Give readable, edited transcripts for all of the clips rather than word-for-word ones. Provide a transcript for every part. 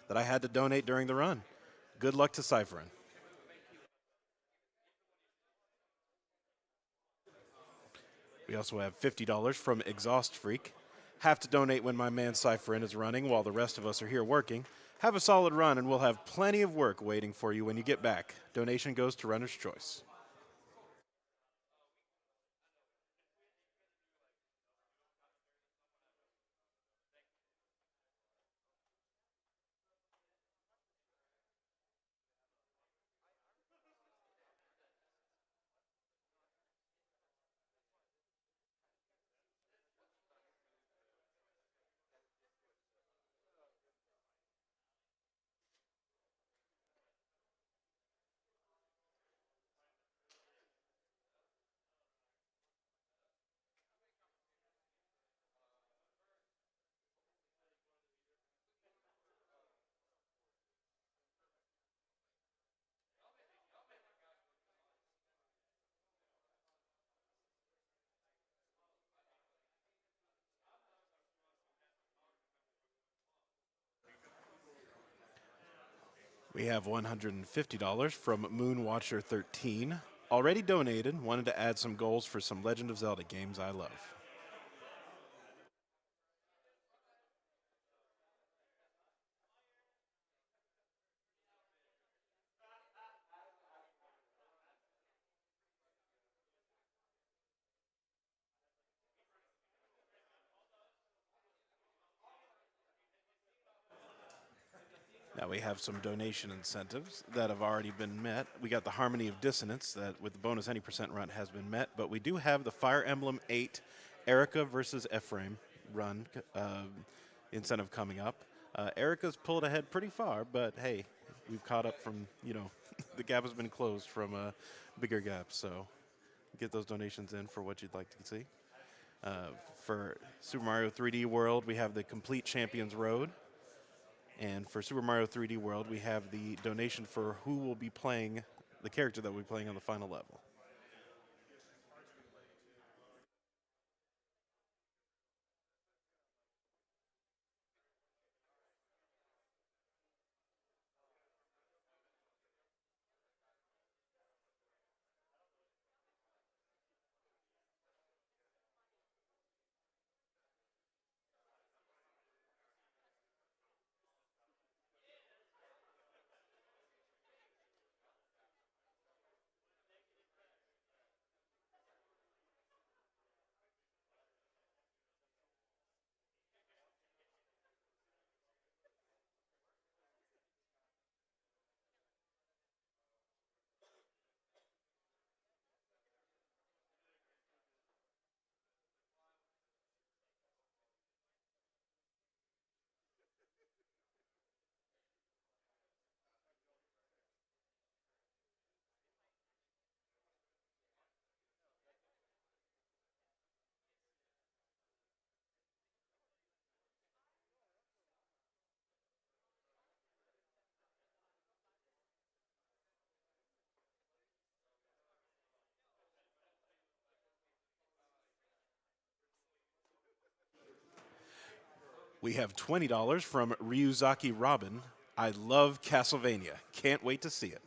that I had to donate during the run. Good luck to ciphering. We also have $50 from Exhaust Freak. Have to donate when my man Cypherin is running while the rest of us are here working. Have a solid run and we'll have plenty of work waiting for you when you get back. Donation goes to Runner's Choice. We have $150 from Moonwatcher 13. Already donated, wanted to add some goals for some Legend of Zelda games I love. Now we have some donation incentives that have already been met. We got the Harmony of Dissonance that with the bonus any percent run has been met, but we do have the Fire Emblem 8 Erica versus Ephraim run incentive coming up. Erica's pulled ahead pretty far, but hey, we've caught up from, the gap has been closed from a bigger gap, so get those donations in for what you'd like to see. For Super Mario 3D World, we have the Complete Champions Road. And for Super Mario 3D World, we have the donation for who will be playing, the character that will be playing on the final level. We have $20 from Ryuzaki Robin. I love Castlevania. Can't wait to see it.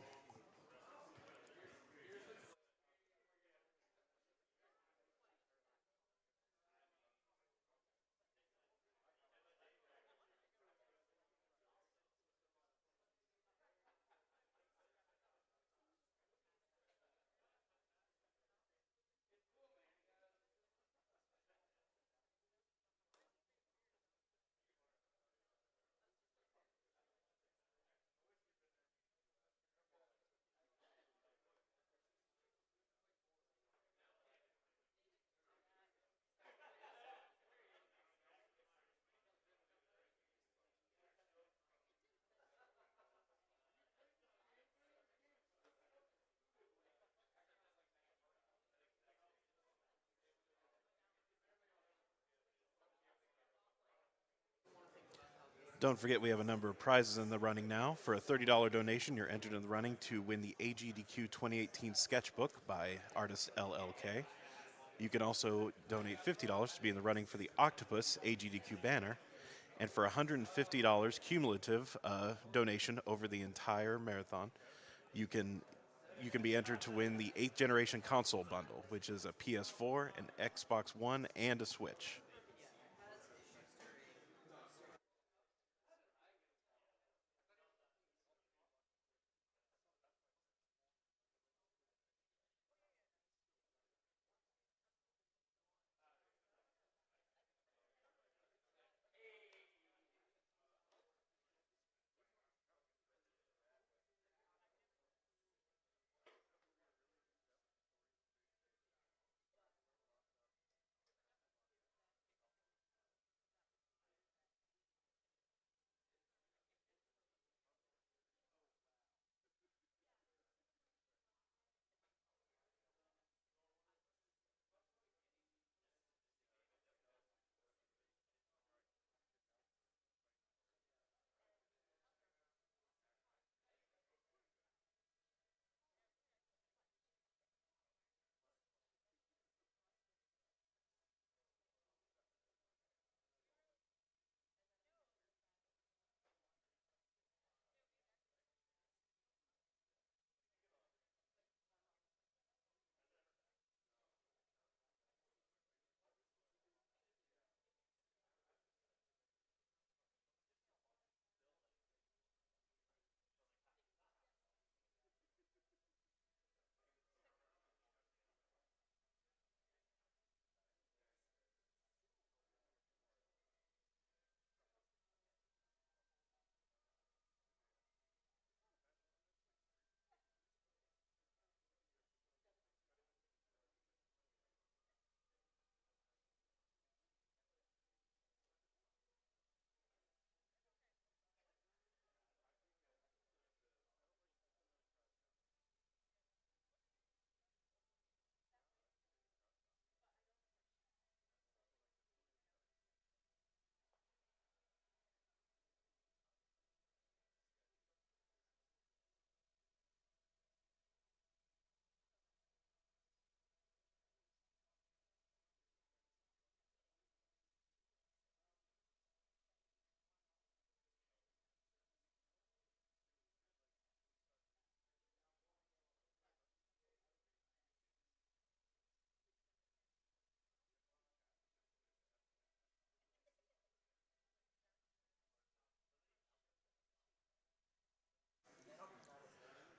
Don't forget we have a number of prizes in the running now. For a $30 donation, you're entered in the running to win the AGDQ 2018 sketchbook by artist LLK. You can also donate $50 to be in the running for the Octopus AGDQ banner. And for $150 cumulative donation over the entire marathon, you can you can be entered to win the 8th generation console bundle, which is a PS4, an Xbox One, and a Switch.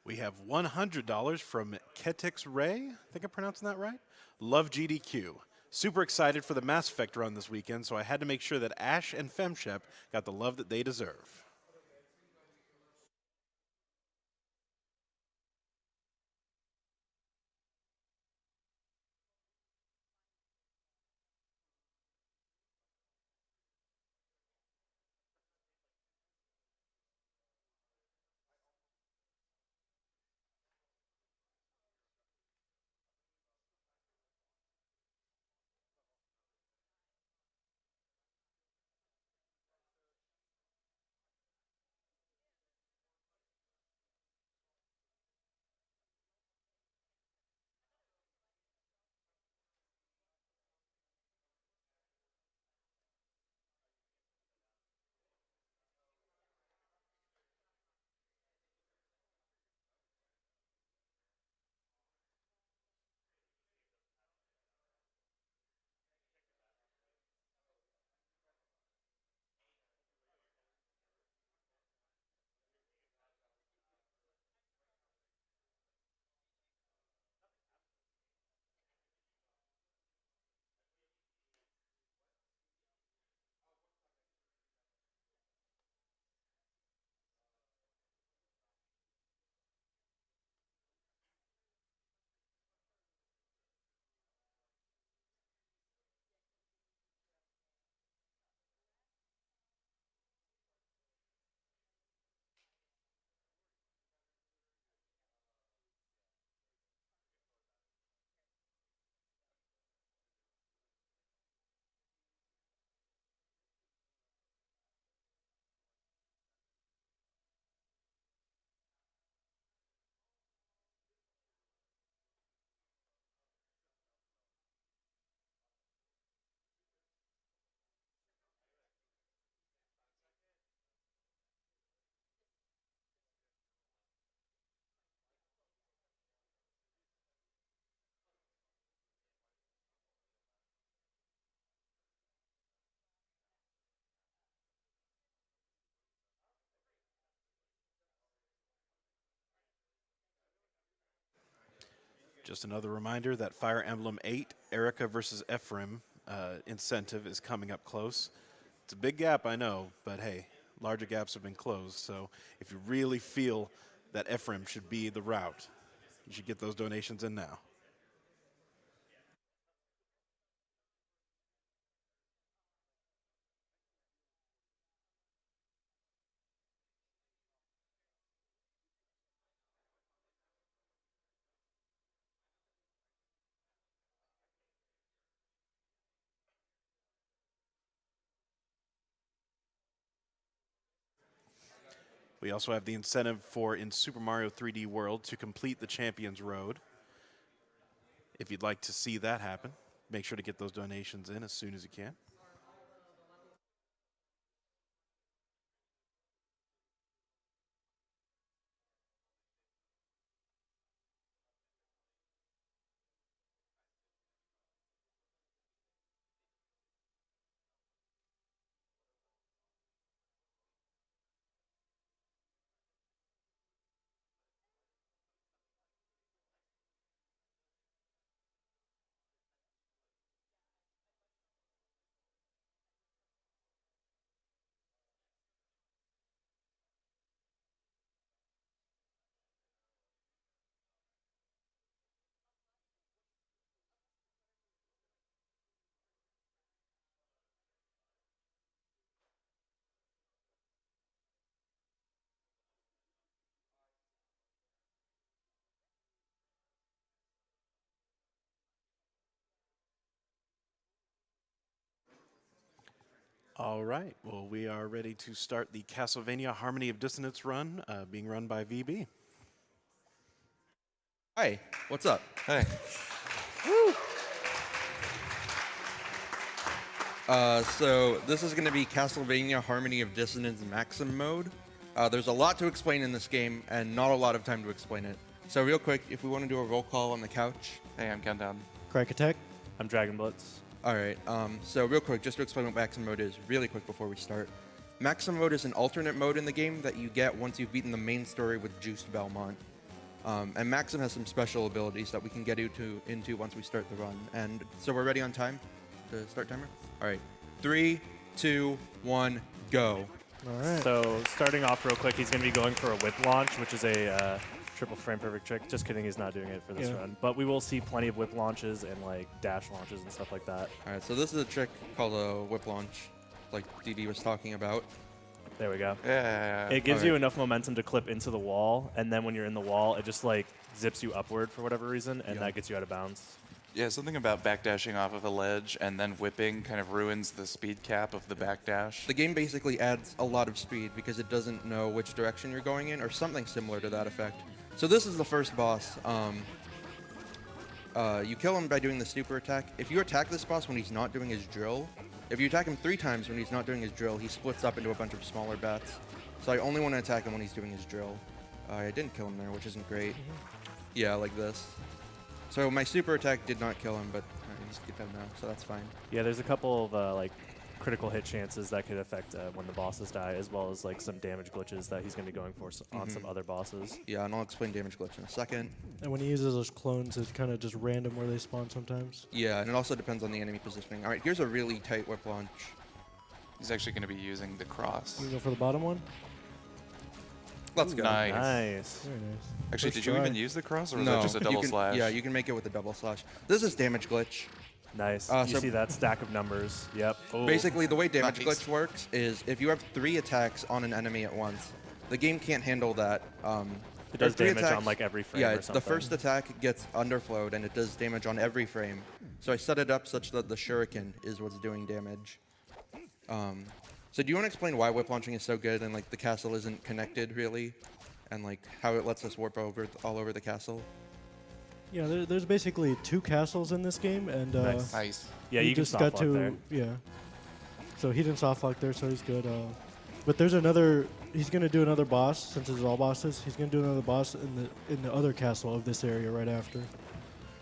We have $100 from Ketix Ray. I think I'm pronouncing that right. Love GDQ. Super excited for the Mass Effect run this weekend, so I had to make sure that Ash and Femshep got the love that they deserve. Just another reminder that Fire Emblem 8, Erica versus Ephraim incentive is coming up close. It's a big gap, I know, but hey, larger gaps have been closed. So if you really feel that Ephraim should be the route, you should get those donations in now. We also have the incentive for in Super Mario 3D World to complete the Champions Road. If you'd like to see that happen, make sure to get those donations in as soon as you can. All right, well, we are ready to start the Castlevania Harmony of Dissonance run, being run by VB. Hi, what's up? Hey. So this is going to be Castlevania Harmony of Dissonance Maxim mode. There's a lot to explain in this game, and not a lot of time to explain it. So real quick, if we want to do a roll call on the couch. Hey, I'm Countdown. Crack Attack. I'm Dragon Blitz. All right, so real quick, just to explain what Maxim mode is, really quick before we start. Maxim mode is an alternate mode in the game that you get once you've beaten the main story with Juiced Belmont. And Maxim has some special abilities that we can get into once we start the run. And so we're ready on time to start timer? All right, 3, 2, 1, go. All right. So starting off real quick, he's going to be going for a whip launch, which is a triple frame perfect trick. Just kidding, he's not doing it for this run. But we will see plenty of whip launches and like dash launches and stuff like that. All right, so this is a trick called a whip launch, like DD was talking about. There we go. Yeah. It gives you enough momentum to clip into the wall, and then when you're in the wall, it just like zips you upward for whatever reason, and that gets you out of bounds. Yeah, something about backdashing off of a ledge and then whipping kind of ruins the speed cap of the backdash. The game basically adds a lot of speed because it doesn't know which direction you're going in, or something similar to that effect. So this is the first boss. You kill him by doing the super attack. If you attack this boss when he's not doing his drill, if you attack him 3 times when he's not doing his drill, he splits up into a bunch of smaller bats. So I only want to attack him when he's doing his drill. I didn't kill him there, which isn't great. Yeah, like this. So my super attack did not kill him, but he's dead now, so that's fine. Yeah, there's a couple of like critical hit chances that could affect when the bosses die, as well as like some damage glitches that he's going to be going for on some other bosses. Yeah, and I'll explain damage glitch in a second. And when he uses those clones, it's kind of just random where they spawn sometimes. Yeah, and it also depends on the enemy positioning. All right, here's a really tight whip launch. He's actually going to be using the cross. You go for the bottom one? Let's go. Nice. Nice. Very nice. Actually, First did you try. even use the cross, or was No, that just a you double can- slash? Yeah, you can make it with a double slash. This is damage glitch. Nice. You So see that stack of numbers? Yep. Ooh. Basically, the way damage Nice. glitch works is if you have 3 attacks on an enemy at once, the game can't handle that. It does three damage attacks- on like every frame Yeah, or the something. first attack gets underflowed, and it does damage on every frame. So I set it up such that the shuriken is what's doing damage. So do you want to explain why whip launching is so good and like the castle isn't connected really, and like how it lets us warp over all over the castle? Yeah, there's basically 2 castles in this game, and Nice. Nice. Yeah, he you can just soft got lock to there. yeah. So he didn't soft lock there, so he's good. But there's another. He's gonna do another boss since it's all bosses. He's gonna do another boss in the other castle of this area right after.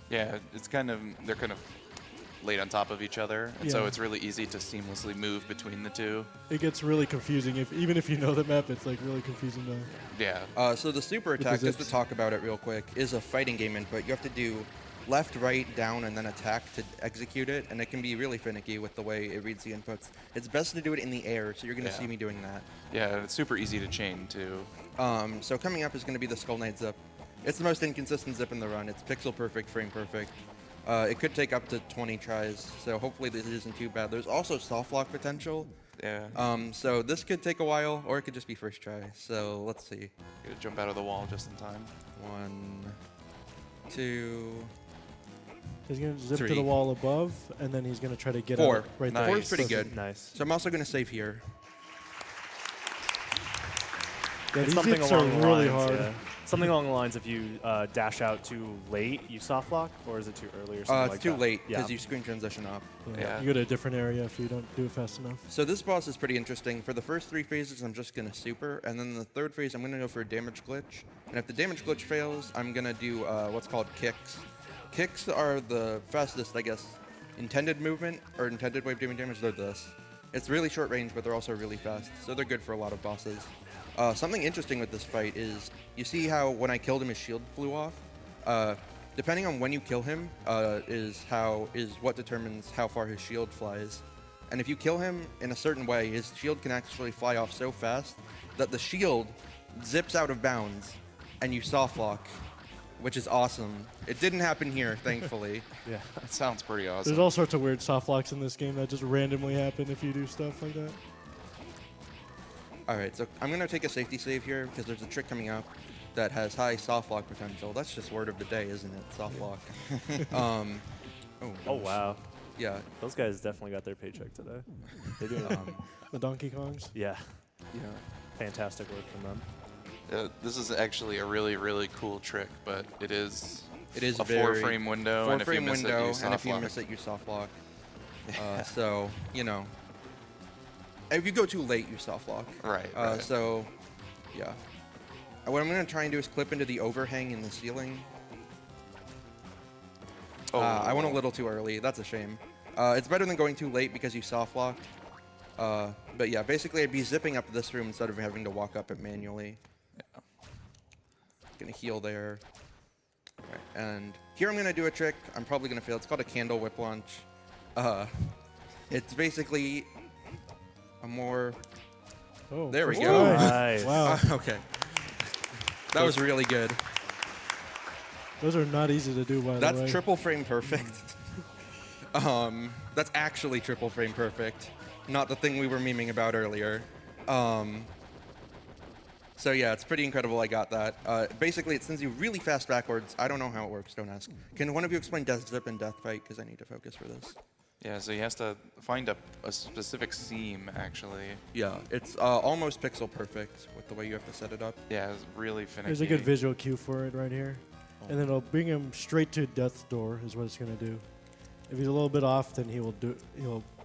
Yeah, it's kind of, they're kind of laid on top of each other, and so Yeah. it's really easy to seamlessly move between the two. It gets really confusing even if you know the map. It's like really confusing to. Yeah. So the super With the attack, just to zips. talk about it real quick, is a fighting game input. You have to do left, right, down, and then attack to execute it, and it can be really finicky with the way it reads the inputs. It's best to do it in the air, so you're going to Yeah. see me doing that. Yeah, it's super easy to chain too. So coming up is going to be the Skull Knight zip. It's the most inconsistent zip in the run. It's pixel perfect, frame perfect. It could take up to 20 tries, so hopefully this isn't too bad. There's also soft lock potential. Yeah. So this could take a while, or it could just be first try. So let's see. Gotta jump out of the wall just in time. 1, 2, He's gonna zip to 3. the wall above, and then he's gonna try to get 4. out right Nice. there. 4 is pretty So- good. Nice. So I'm also going to save here. Yeah, It's these something zips are along the really lines, hard. yeah. Something along the lines if you dash out too late, you soft lock, or is it too early or something It's like too that? late Yeah. because you screen transition up. Yeah. You go to a different area if you don't do it fast enough. So this boss is pretty interesting. For the first 3 phases, I'm just going to super, and then the third phase, I'm going to go for a damage glitch. And if the damage glitch fails, I'm going to do what's called kicks. Kicks are the fastest, I guess, intended movement or intended way of doing damage. They're this. It's really short range, but they're also really fast, so they're good for a lot of bosses. Something interesting with this fight is you see how when I killed him, his shield flew off. Depending on when you kill him, is what determines how far his shield flies. And if you kill him in a certain way, his shield can actually fly off so fast that the shield zips out of bounds, and you soft lock, which is awesome. It didn't happen here, thankfully. Yeah. That sounds pretty awesome. There's all sorts of weird soft locks in this game that just randomly happen if you do stuff like that. All right, so I'm going to take a safety save here because there's a trick coming up that has high soft lock potential. That's just word of the day, isn't it? Soft lock. Oh gosh. wow, Yeah, those guys definitely got their paycheck today. They're doing The Donkey Kongs. yeah, yeah. fantastic work from them. This is actually a really, really cool trick, but it is It is a very 4-frame window, 4 and if you frame miss window, it, you and soft if you lock. miss it, you soft lock. So, you know. If you go too late, you soft lock. Right, right. So, yeah. What I'm going to try and do is clip into the overhang in the ceiling. Oh, I went a little too early. That's a shame. It's better than going too late because you soft locked. But yeah, basically I'd be zipping up this room instead of having to walk up it manually. Yeah. Gonna heal there. Alright, and here I'm gonna do a trick. I'm probably gonna fail. It's called a candle whip launch. It's basically a more. Oh, There we first go. try. Nice. Wow, Okay. That was really good. those are not easy to do, by the way. That's triple frame perfect. That's actually triple frame perfect, not the thing we were memeing about earlier. So yeah, it's pretty incredible I got that. Basically, it sends you really fast backwards. I don't know how it works, don't ask. Can one of you explain Death Zip and Death Fight, because I need to focus for this. Yeah, so he has to find a specific seam, actually. Yeah, it's almost pixel perfect with the way you have to set it up. Yeah, it's really finicky. There's a good visual cue for it right here. And then it'll bring him straight to Death's Door is what it's going to do. If he's a little bit off, then he'll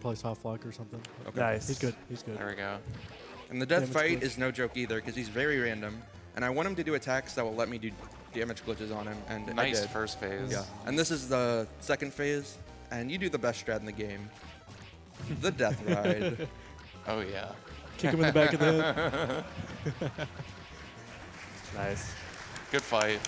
probably soft lock or something. Okay. Nice. He's good. He's good. There we go. And the Death Damage Fight glitch. is no joke either, because he's very random. And I want him to do attacks that will let me do damage glitches on him. And I Nice did. first phase. Yeah. And this is the second phase, and you do the best strat in the game. The Death Ride. Oh, yeah. Kick him in the back of the head. Nice. Good fight.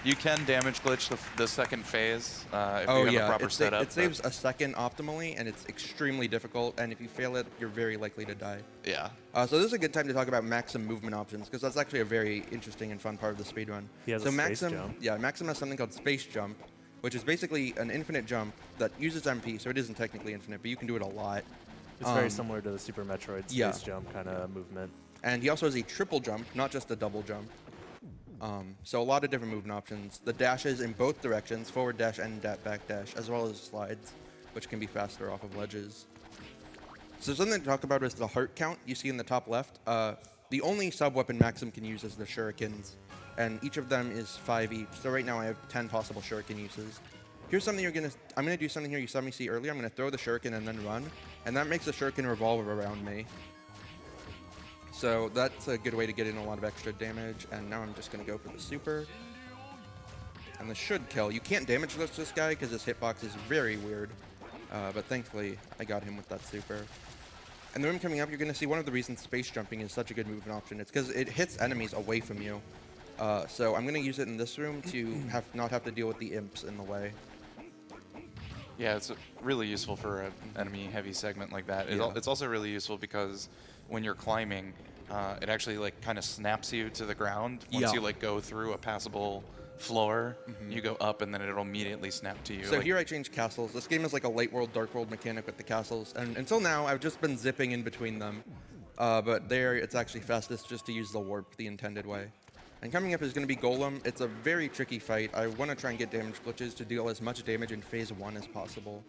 You can damage glitch the second phase if Oh you have yeah, a proper setup. it saves a second optimally, and it's extremely difficult. And if you fail it, you're very likely to die. Yeah. So this is a good time to talk about Maxim movement options, because that's actually a very interesting and fun part of the speedrun. He has so a space Maxim, jump. yeah, Maxim has something called Space Jump, which is basically an infinite jump that uses MP, so it isn't technically infinite, but you can do it a lot. It's very similar to the Super Metroid space yeah. jump kind of movement. And he also has a triple jump, not just a double jump. So a lot of different movement options. The dashes in both directions, forward dash and back dash, as well as slides, which can be faster off of ledges. So something to talk about is the heart count you see in the top left. The only sub-weapon Maxim can use is the shurikens, and each of them is 5 each. So right now I have 10 possible shuriken uses. Here's something I'm gonna do something here you saw me see earlier. I'm gonna throw the shuriken and then run, and that makes the shuriken revolve around me. So that's a good way to get in a lot of extra damage, and now I'm just going to go for the super. And this should kill. You can't damage this guy because his hitbox is very weird. But thankfully, I got him with that super. And the room coming up, you're going to see one of the reasons space jumping is such a good movement option. It's because it hits enemies away from you. So I'm going to use it in this room to not have to deal with the imps in the way. Yeah, it's really useful for an enemy-heavy segment like that. Yeah. It's also really useful because when you're climbing, it actually like kind of snaps you to the ground once Yeah. you like go through a passable floor. You go up, and then it'll immediately snap to you. So like, here I changed castles. This game is like a light world, dark world mechanic with the castles. And until now, I've just been zipping in between them. But there, it's actually fastest just to use the warp the intended way. And coming up is going to be Golem. It's a very tricky fight. I want to try and get damage glitches to deal as much damage in phase 1 as possible.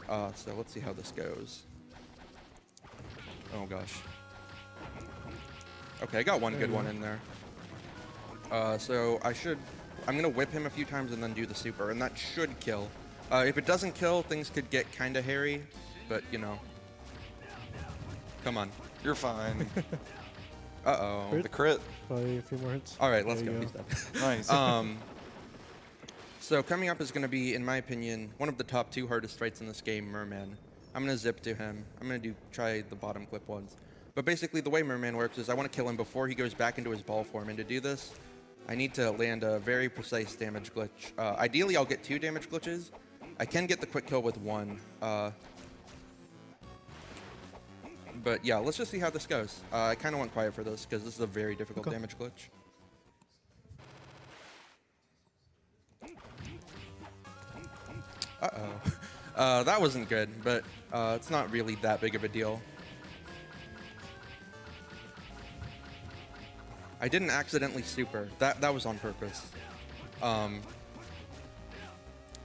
So let's see how this goes. Oh gosh. Okay, I got one good one in there. So I'm going to whip him a few times and then do the super, and that should kill. If it doesn't kill, things could get kind of hairy, but you know. Come on. you're fine. Uh-oh. Crit? The crit. Probably a few more hits. All right, let's There go. you He's dead. Nice. So coming up is going to be, in my opinion, one of the top 2 hardest fights in this game, Merman. I'm going to zip to him. I'm going to try the bottom clip ones. But basically, the way Merman works is I want to kill him before he goes back into his ball form. And to do this, I need to land a very precise damage glitch. Ideally, I'll get 2 damage glitches. I can get the quick kill with 1. But yeah, let's just see how this goes. I kind of went quiet for this because this is a very difficult damage glitch. Uh-oh. That wasn't good, but it's not really that big of a deal. I didn't accidentally super. That was on purpose.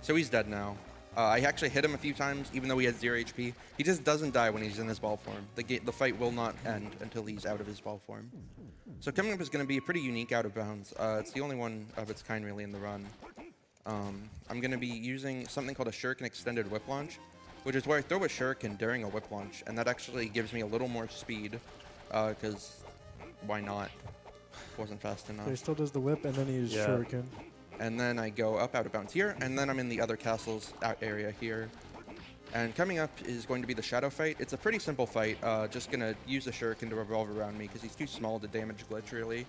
So he's dead now. I actually hit him a few times, even though he had 0 HP. He just doesn't die when he's in his ball form. The fight will not end until he's out of his ball form. So coming up is going to be a pretty unique out of bounds. It's the only one of its kind really in the run. I'm going to be using something called a Shuriken Extended Whip Launch, which is where I throw a Shuriken during a whip launch, and that actually gives me a little more speed, because why not? Wasn't fast enough. So he still does the whip, and then he uses Yeah. shuriken. And then I go up out of bounds here, and then I'm in the other castle's out area here. And coming up is going to be the shadow fight. It's a pretty simple fight, just going to use the shuriken to revolve around me because he's too small to damage glitch, really.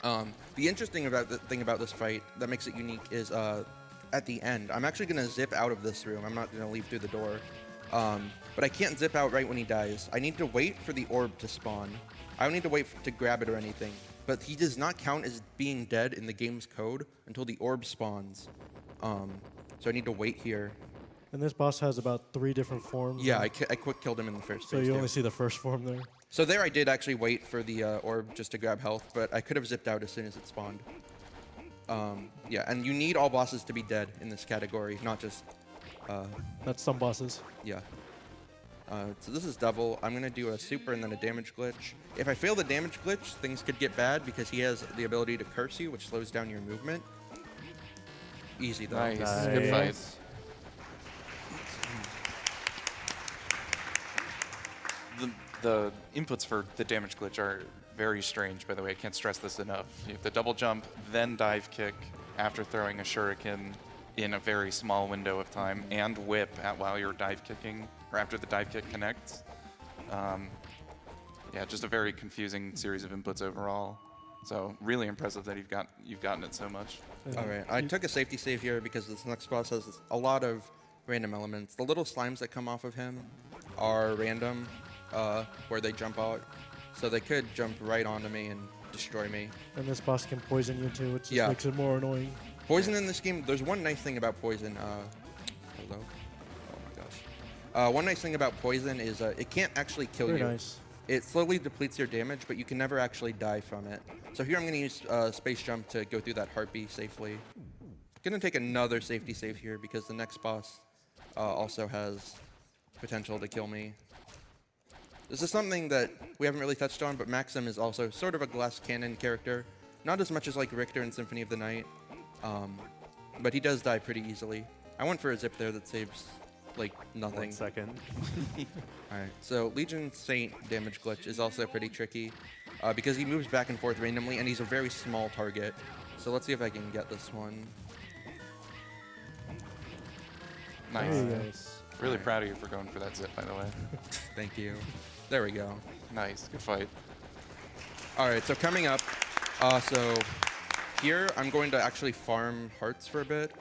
The interesting thing about this fight that makes it unique is at the end. I'm actually going to zip out of this room. I'm not going to leave through the door. But I can't zip out right when he dies. I need to wait for the orb to spawn. I don't need to wait to grab it or anything. But he does not count as being dead in the game's code until the orb spawns. So I need to wait here. And this boss has about 3 different forms. Yeah, I quick killed him in the first So phase. you too. only see the first form there. So there I did actually wait for the orb just to grab health, but I could have zipped out as soon as it spawned. Yeah, and you need all bosses to be dead in this category, not just... That's some bosses. Yeah. So this is Devil. I'm going to do a super and then a damage glitch. If I fail the damage glitch, things could get bad because he has the ability to curse you, which slows down your movement. Easy though. Nice. Nice. Good fight. The inputs for the damage glitch are very strange, by the way. I can't stress this enough. You have to double jump, then dive kick after throwing a shuriken in a very small window of time, and whip while you're dive kicking, or after the dive kick connects. Yeah, just a very confusing series of inputs overall. So really impressive that you've gotten it so much. All right. I took a safety save here because this next boss has a lot of random elements. The little slimes that come off of him are random, where they jump out. So they could jump right onto me and destroy me. And this boss can poison you too, which just Yeah. makes it more annoying. Poison in this game, there's one nice thing about poison. Hello? Oh my gosh. One nice thing about poison is it can't actually kill Very you. nice. It slowly depletes your damage, but you can never actually die from it. So here I'm going to use Space Jump to go through that heartbeat safely. Going to take another safety save here because the next boss also has potential to kill me. This is something that we haven't really touched on, but Maxim is also sort of a glass cannon character. Not as much as like Richter in Symphony of the Night, but he does die pretty easily. I went for a zip there that saves like nothing. 1 second. Alright, so Legion Saint damage glitch is also pretty tricky because he moves back and forth randomly and he's a very small target. So let's see if I can get this one. Nice. Nice. Really proud of you for going for that zip, by the way. Thank you. There we go. Nice. Good fight. All right, so coming up, so here I'm going to actually farm hearts for a bit.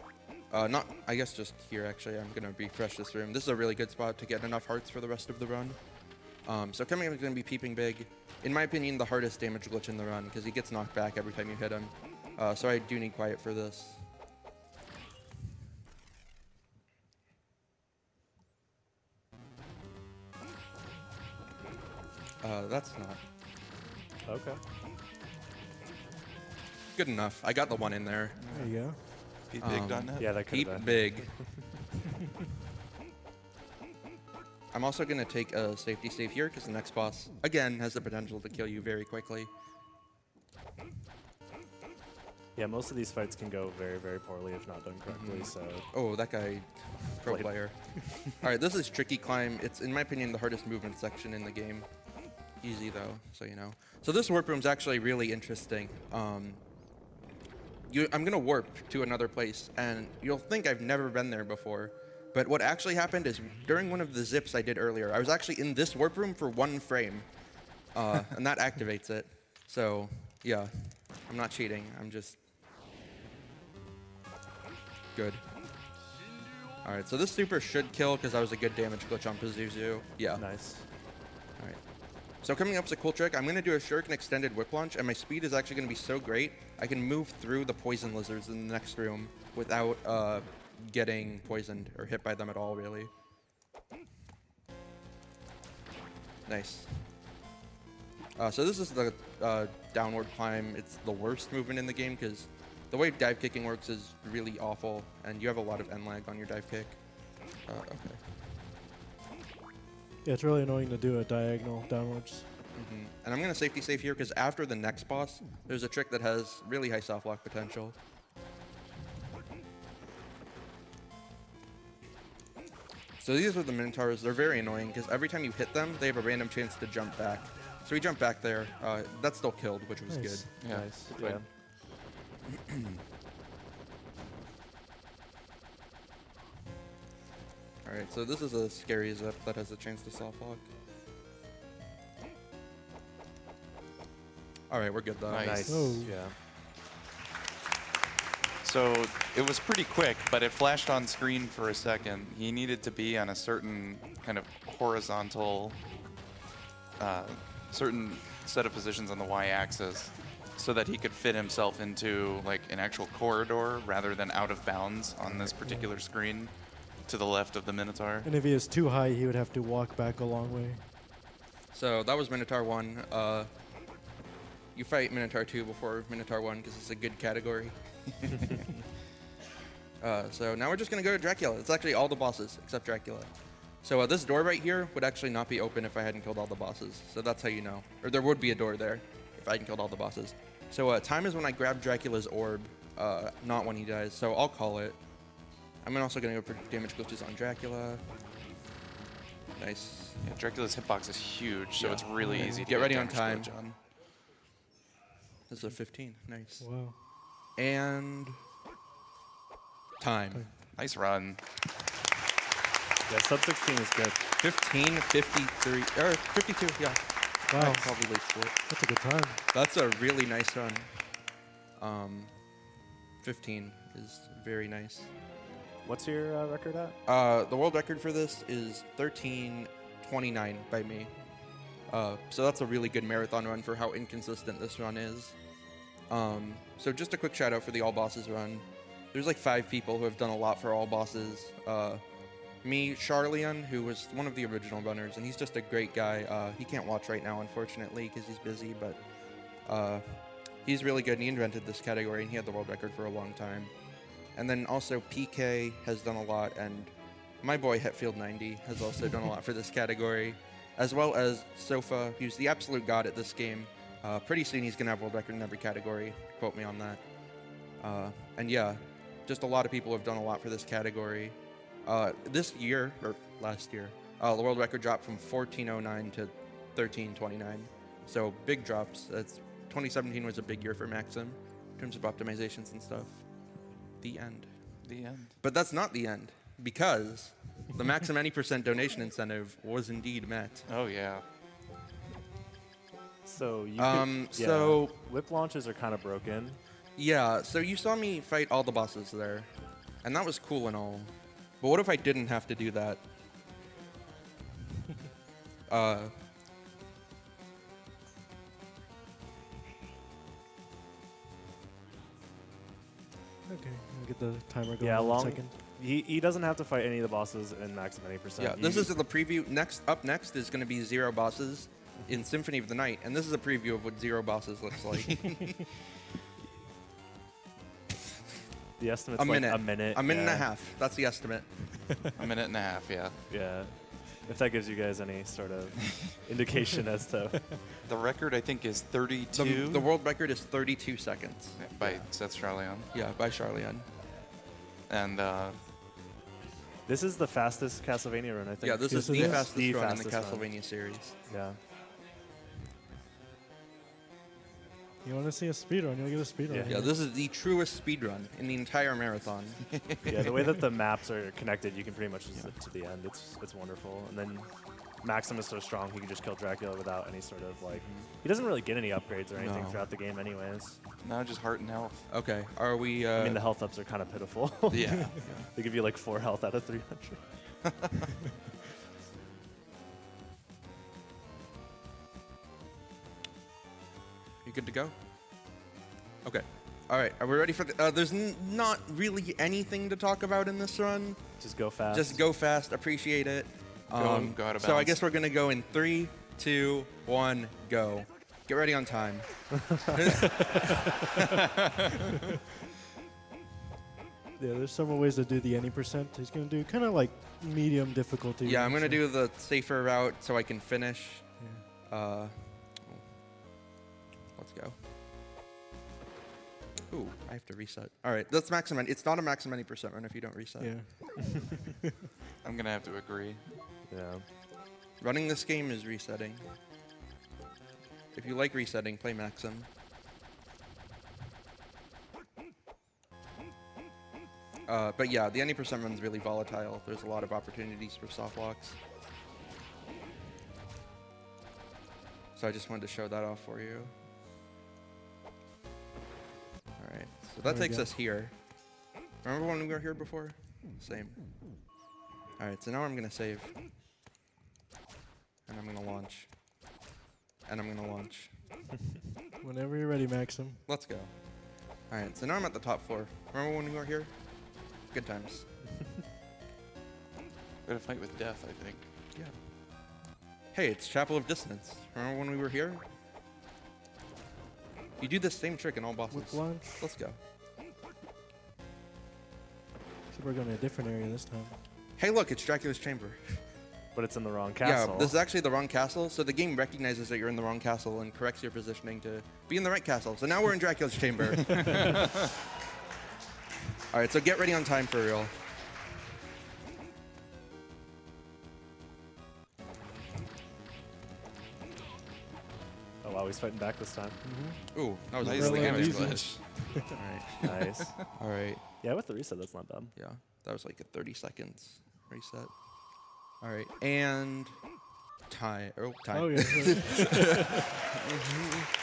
Not, I guess just here actually. I'm going to refresh this room. This is a really good spot to get enough hearts for the rest of the run. So coming up is going to be Peeping Big. In my opinion, the hardest damage glitch in the run because he gets knocked back every time you hit him. So I do need quiet for this. That's not Okay. good enough. I got the one in there. There you go. PeepBig.net. Yeah, that could Peep have been. Big. I'm also going to take a safety save here because the next boss, again, has the potential to kill you very quickly. Yeah, most of these fights can go very, very poorly if not done correctly. So Oh, that guy, pro Played. player. All right, this is Tricky Climb. It's, in my opinion, the hardest movement section in the game. Easy, though, so you know. So this warp room's actually really interesting. I'm going to warp to another place, and you'll think I've never been there before. But what actually happened is during one of the zips I did earlier, I was actually in this warp room for 1 frame. And that activates it. So, yeah, I'm not cheating. I'm just good. All right, so this super should kill because that was a good damage glitch on Pazuzu. Yeah. nice. All right. So coming up is a cool trick. I'm going to do a Shuriken extended whip launch, and my speed is actually going to be so great, I can move through the poison lizards in the next room without getting poisoned or hit by them at all, really. Nice. So this is the downward climb. It's the worst movement in the game because the way dive kicking works is really awful, and you have a lot of end lag on your dive kick. Okay. Yeah, it's really annoying to do a diagonal downwards. And I'm going to safety save here because after the next boss, there's a trick that has really high soft lock potential. So these are the Minotaurs. They're very annoying because every time you hit them, they have a random chance to jump back. So we jump back there. That still killed, which was Nice. good. Yeah. Nice. Good Yeah. fight. All right, so this is a scary zip that has a chance to soft lock. All right, we're good though. Nice. Nice. Oh. Yeah. So it was pretty quick, but it flashed on screen for a second. He needed to be on a certain kind of horizontal, certain set of positions on the y-axis so that he could fit himself into like an actual corridor rather than out of bounds on this particular screen to the left of the Minotaur. And if he is too high, he would have to walk back a long way. So that was Minotaur 1. You fight Minotaur 2 before Minotaur 1 because it's a good category. So now we're just going to go to Dracula. It's actually all the bosses except Dracula. So this door right here would actually not be open if I hadn't killed all the bosses. So that's how you know. Or there would be a door there if I hadn't killed all the bosses. So time is when I grab Dracula's orb, not when he dies. So I'll call it. I'm also going to go for damage glitches on Dracula. Nice. Yeah, Dracula's hitbox is huge, so it's really easy to Get ready on damage time. glitch on. This is a 15. Nice. Wow. And time. Nice run. Yeah, sub 16 is good. 15, 53, or 52, yeah. Wow. Probably late split. That's a good time. That's a really nice run. 15 is very nice. What's your record at? The world record for this is 13:29 by me. So that's a really good marathon run for how inconsistent this run is. So just a quick shout out for the all bosses run. There's like 5 people who have done a lot for all bosses. Me, Charlian, who was one of the original runners, and he's just a great guy. He can't watch right now, unfortunately, because he's busy, but he's really good, and he invented this category, and he had the world record for a long time. And then also PK has done a lot, and my boy Hetfield90 has also done a lot for this category, as well as Sofa, who's the absolute god at this game. Pretty soon he's going to have world record in every category. Quote me on that. And yeah, just a lot of people have done a lot for this category. This year, or last year, the world record dropped from 14:09 to 13:29. So big drops. 2017 was a big year for Maxim. in terms of optimizations and stuff. The end. The end. But that's not the end, because the maximum any % donation incentive was indeed met. Oh yeah. So you so- whip launches are kind of broken. Yeah, so you saw me fight all the bosses there, and that was cool and all. But what if I didn't have to do that? Okay, we'll get the timer going Yeah, in a long. second. He doesn't have to fight any of the bosses in maximum 80%. Yeah, this is the preview. Up next is going to be 0 bosses in Symphony of the Night, and this is a preview of what 0 bosses looks like. the estimate's A like minute. a minute. A minute and yeah. a half. That's the estimate. A minute and a half. Yeah. Yeah. If that gives you guys any sort of indication as to. The record I think is 32. The world record is 32 seconds. by Seth Charlion. Yeah, by Charlian. And This is the fastest Castlevania run, I think. Yeah, this is Yes, it the is. fastest The run in the fastest run. Castlevania series. Yeah. You want to see a speedrun, you'll get a speedrun. Yeah. Yeah, this is the truest speedrun in the entire marathon. Yeah, the way that the maps are connected, you can pretty much just zip to the end. It's wonderful. And then Maxim is so strong, he can just kill Dracula without any sort of like. He doesn't really get any upgrades or anything No. throughout the game, anyways. now just heart and health. Okay, are we... I mean, the health ups are kind of pitiful. Yeah. They give you like 4 health out of 300. You good to go? Okay. All right. Are we ready for the? There's not really anything to talk about in this run. Just go fast. Just go fast. Appreciate it. Go out of so I bounds. guess we're gonna go in 3, 2, 1, go. Get ready on time. Yeah, there's several ways to do the any percent. He's going to do kind of like medium difficulty. Yeah, I'm gonna so- do the safer route so I can finish. Yeah. Let's go. Ooh, I have to reset. All right, that's maximum. It's not a maximum any % run if you don't reset. Yeah. I'm gonna have to agree. Yeah. Running this game is resetting. If you like resetting, play Maxim. But yeah, the any % run's really volatile. There's a lot of opportunities for soft locks. So I just wanted to show that off for you. Alright, so that There we takes go. us here. Remember when we were here before? Same. Alright, so now I'm gonna save. And I'm gonna launch. And I'm gonna launch. Whenever you're ready, Maxim. Let's go. Alright, so now I'm at the top floor. Remember when we were here? Good times. We're gonna fight with death, I think. Yeah. Hey, it's Chapel of Dissonance. Remember when we were here? You do the same trick in all bosses. Whip launch. Let's go. So we're going to a different area this time. Hey, look, it's Dracula's chamber. But it's in the wrong castle. Yeah, this is actually the wrong castle, so the game recognizes that you're in the wrong castle and corrects your positioning to be in the right castle. So now we're in Dracula's chamber. All right, so get ready on time for real. Oh wow, he's fighting back this time. Ooh, that was Nice a really Really damage easy. glitch. All right. Nice. All right. Yeah, with the reset, that's not bad. Yeah, that was like a 30 seconds reset. All right, and time. Oh, time. Oh, yeah.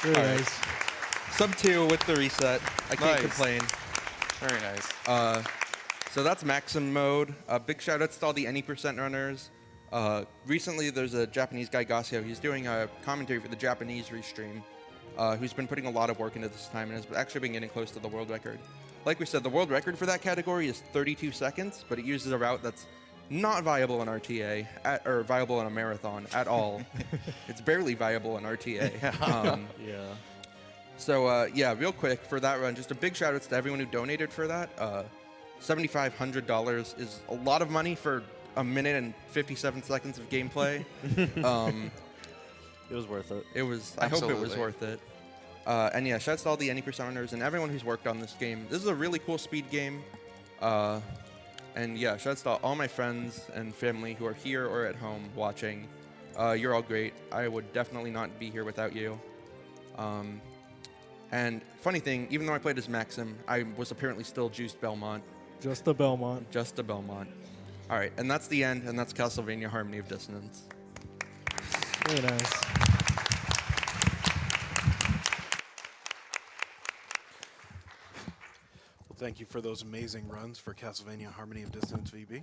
Very All right. nice. Sub 2 with the reset. I can't Nice. complain. Very nice. So that's Maxim mode. Big shout outs to all the any % runners. Recently, there's a Japanese guy, Gasio. He's doing a commentary for the Japanese restream, who's been putting a lot of work into this time and has actually been getting close to the world record. Like we said, the world record for that category is 32 seconds, but it uses a route that's not viable in RTA, or viable in a marathon at all. It's barely viable in RTA. Yeah. So yeah, real quick for that run, just a big shout outs to everyone who donated for that. $7,500 is a lot of money for a minute and 57 seconds of gameplay. It was worth it. It was. I hope it was Absolutely. worth it. And yeah, shouts to all the any percenters and everyone who's worked on this game. This is a really cool speed game. And yeah, shouts to all my friends and family who are here or at home watching. You're all great. I would definitely not be here without you. And funny thing, even though I played as Maxim, I was apparently still juiced Belmont. Just the Belmont. Just a Belmont. All right, and that's the end, and that's Castlevania Harmony of Dissonance. Very nice. Well, thank you for those amazing runs for Castlevania Harmony of Dissonance VB.